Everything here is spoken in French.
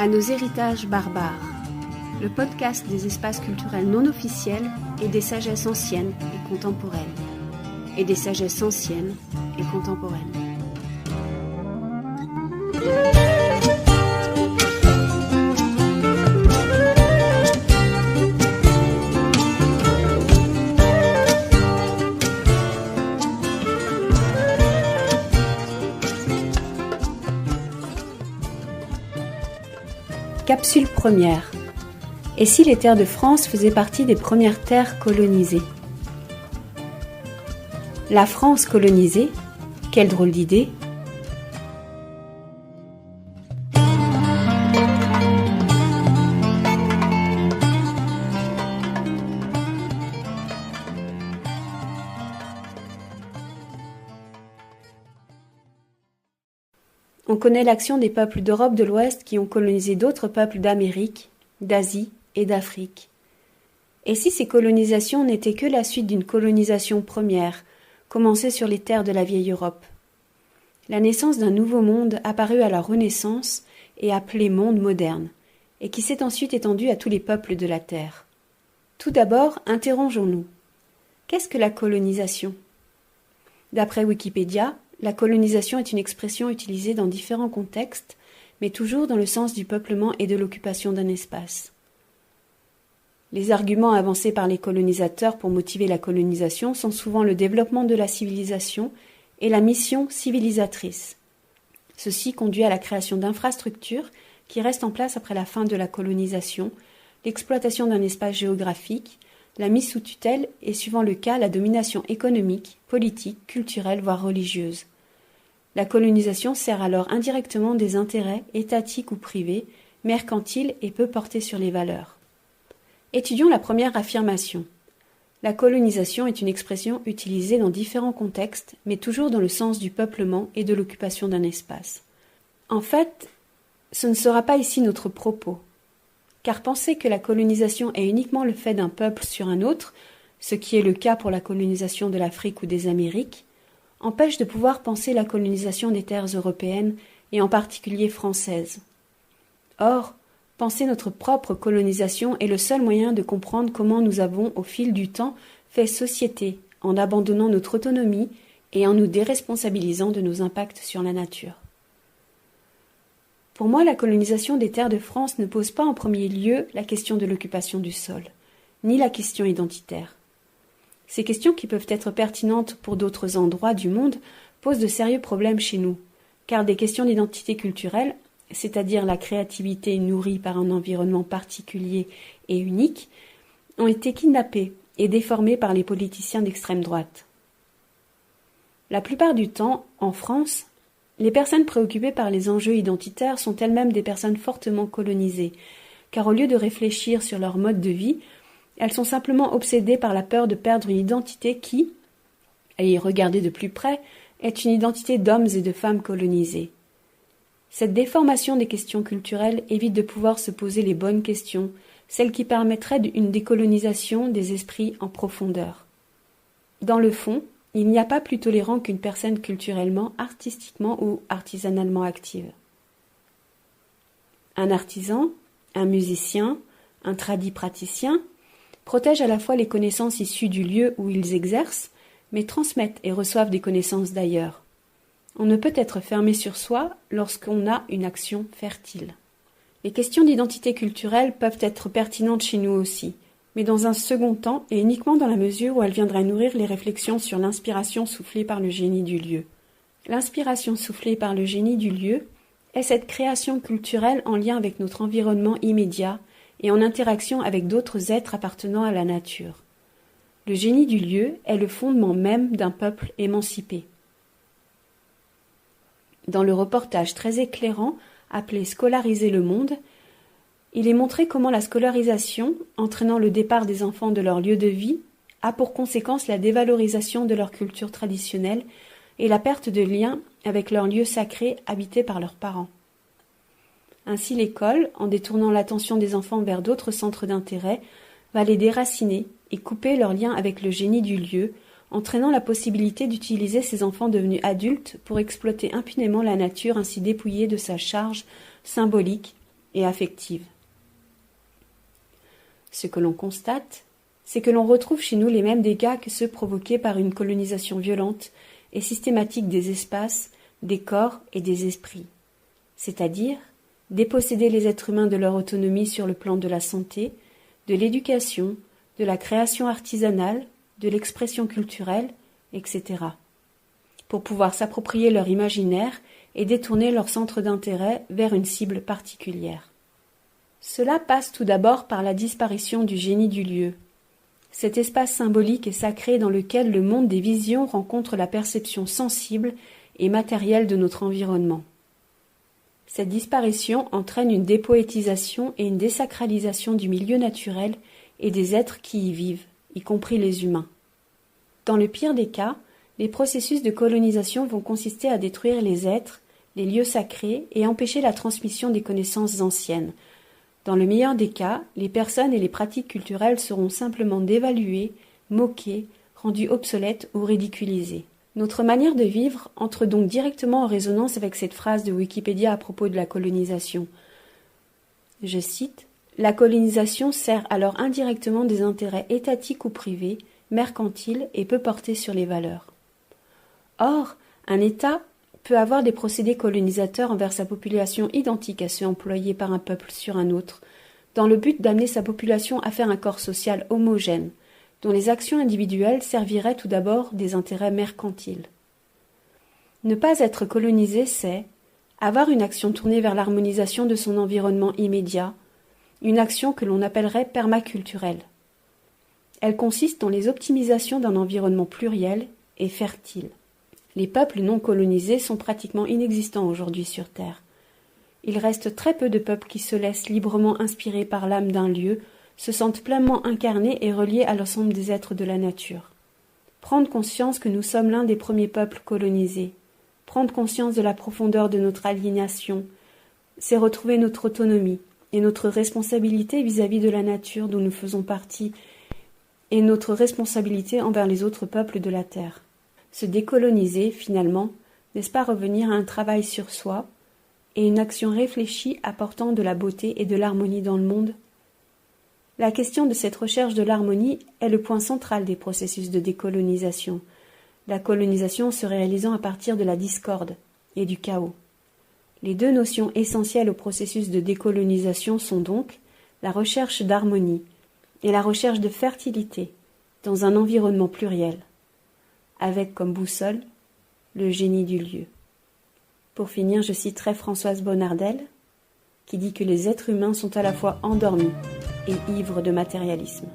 à nos héritages barbares, le podcast des espaces culturels non officiels et des sagesses anciennes et contemporaines. Et des sagesses anciennes et contemporaines. Capsule première. Et si les terres de France faisaient partie des premières terres colonisées ? La France colonisée ? Quelle drôle d'idée ! On connaît l'action des peuples d'Europe de l'Ouest qui ont colonisé d'autres peuples d'Amérique, d'Asie et d'Afrique. Et si ces colonisations n'étaient que la suite d'une colonisation première, commencée sur les terres de la vieille Europe ? La naissance d'un nouveau monde apparu à la Renaissance et appelé monde moderne, et qui s'est ensuite étendu à tous les peuples de la Terre. Tout d'abord, interrogeons-nous. Qu'est-ce que la colonisation ? D'après Wikipédia, la colonisation est une expression utilisée dans différents contextes, mais toujours dans le sens du peuplement et de l'occupation d'un espace. Les arguments avancés par les colonisateurs pour motiver la colonisation sont souvent le développement de la civilisation et la mission civilisatrice. Ceci conduit à la création d'infrastructures qui restent en place après la fin de la colonisation, l'exploitation d'un espace géographique, la mise sous tutelle et, suivant le cas, la domination économique, politique, culturelle, voire religieuse. La colonisation sert alors indirectement des intérêts étatiques ou privés, mercantiles et peu portés sur les valeurs. Étudions la première affirmation. La colonisation est une expression utilisée dans différents contextes, mais toujours dans le sens du peuplement et de l'occupation d'un espace. En fait, ce ne sera pas ici notre propos, car penser que la colonisation est uniquement le fait d'un peuple sur un autre, ce qui est le cas pour la colonisation de l'Afrique ou des Amériques, empêche de pouvoir penser la colonisation des terres européennes et en particulier françaises. Or, penser notre propre colonisation est le seul moyen de comprendre comment nous avons, au fil du temps, fait société en abandonnant notre autonomie et en nous déresponsabilisant de nos impacts sur la nature. Pour moi, la colonisation des terres de France ne pose pas en premier lieu la question de l'occupation du sol, ni la question identitaire. Ces questions, qui peuvent être pertinentes pour d'autres endroits du monde, posent de sérieux problèmes chez nous, car des questions d'identité culturelle, c'est-à-dire la créativité nourrie par un environnement particulier et unique, ont été kidnappées et déformées par les politiciens d'extrême droite. La plupart du temps, en France, les personnes préoccupées par les enjeux identitaires sont elles-mêmes des personnes fortement colonisées, car au lieu de réfléchir sur leur mode de vie, elles sont simplement obsédées par la peur de perdre une identité qui, à y regarder de plus près, est une identité d'hommes et de femmes colonisés. Cette déformation des questions culturelles évite de pouvoir se poser les bonnes questions, celles qui permettraient une décolonisation des esprits en profondeur. Dans le fond, il n'y a pas plus tolérant qu'une personne culturellement, artistiquement ou artisanalement active. Un artisan, un musicien, un praticien protègent à la fois les connaissances issues du lieu où ils exercent, mais transmettent et reçoivent des connaissances d'ailleurs. On ne peut être fermé sur soi lorsqu'on a une action fertile. Les questions d'identité culturelle peuvent être pertinentes chez nous aussi, mais dans un second temps et uniquement dans la mesure où elles viendraient nourrir les réflexions sur l'inspiration soufflée par le génie du lieu. L'inspiration soufflée par le génie du lieu est cette création culturelle en lien avec notre environnement immédiat et en interaction avec d'autres êtres appartenant à la nature. Le génie du lieu est le fondement même d'un peuple émancipé. Dans le reportage très éclairant appelé « Scolariser le monde », il est montré comment la scolarisation, entraînant le départ des enfants de leur lieu de vie, a pour conséquence la dévalorisation de leur culture traditionnelle et la perte de lien avec leur lieu sacré habité par leurs parents. Ainsi l'école, en détournant l'attention des enfants vers d'autres centres d'intérêt, va les déraciner et couper leur lien avec le génie du lieu, entraînant la possibilité d'utiliser ces enfants devenus adultes pour exploiter impunément la nature ainsi dépouillée de sa charge symbolique et affective. Ce que l'on constate, c'est que l'on retrouve chez nous les mêmes dégâts que ceux provoqués par une colonisation violente et systématique des espaces, des corps et des esprits, c'est-à-dire déposséder les êtres humains de leur autonomie sur le plan de la santé, de l'éducation, de la création artisanale, de l'expression culturelle, etc., pour pouvoir s'approprier leur imaginaire et détourner leur centre d'intérêt vers une cible particulière. Cela passe tout d'abord par la disparition du génie du lieu, cet espace symbolique et sacré dans lequel le monde des visions rencontre la perception sensible et matérielle de notre environnement. Cette disparition entraîne une dépoétisation et une désacralisation du milieu naturel et des êtres qui y vivent, y compris les humains. Dans le pire des cas, les processus de colonisation vont consister à détruire les êtres, les lieux sacrés et empêcher la transmission des connaissances anciennes. Dans le meilleur des cas, les personnes et les pratiques culturelles seront simplement dévaluées, moquées, rendues obsolètes ou ridiculisées. Notre manière de vivre entre donc directement en résonance avec cette phrase de Wikipédia à propos de la colonisation. Je cite « La colonisation sert alors indirectement des intérêts étatiques ou privés, mercantiles et peu portés sur les valeurs. » Or, un État peut avoir des procédés colonisateurs envers sa population identiques à ceux employés par un peuple sur un autre, dans le but d'amener sa population à faire un corps social homogène, dont les actions individuelles serviraient tout d'abord des intérêts mercantiles. Ne pas être colonisé, c'est avoir une action tournée vers l'harmonisation de son environnement immédiat, une action que l'on appellerait permaculturelle. Elle consiste dans les optimisations d'un environnement pluriel et fertile. Les peuples non colonisés sont pratiquement inexistants aujourd'hui sur Terre. Il reste très peu de peuples qui se laissent librement inspirer par l'âme d'un lieu, se sentent pleinement incarnés et reliés à l'ensemble des êtres de la nature. Prendre conscience que nous sommes l'un des premiers peuples colonisés, prendre conscience de la profondeur de notre aliénation, c'est retrouver notre autonomie et notre responsabilité vis-à-vis de la nature dont nous faisons partie et notre responsabilité envers les autres peuples de la Terre. Se décoloniser, finalement, n'est-ce pas revenir à un travail sur soi et une action réfléchie apportant de la beauté et de l'harmonie dans le monde? La question de cette recherche de l'harmonie est le point central des processus de décolonisation, la colonisation se réalisant à partir de la discorde et du chaos. Les deux notions essentielles au processus de décolonisation sont donc la recherche d'harmonie et la recherche de fertilité dans un environnement pluriel, avec comme boussole le génie du lieu. Pour finir, je citerai Françoise Bonnardel, qui dit que les êtres humains sont à la fois endormis et ivres de matérialisme.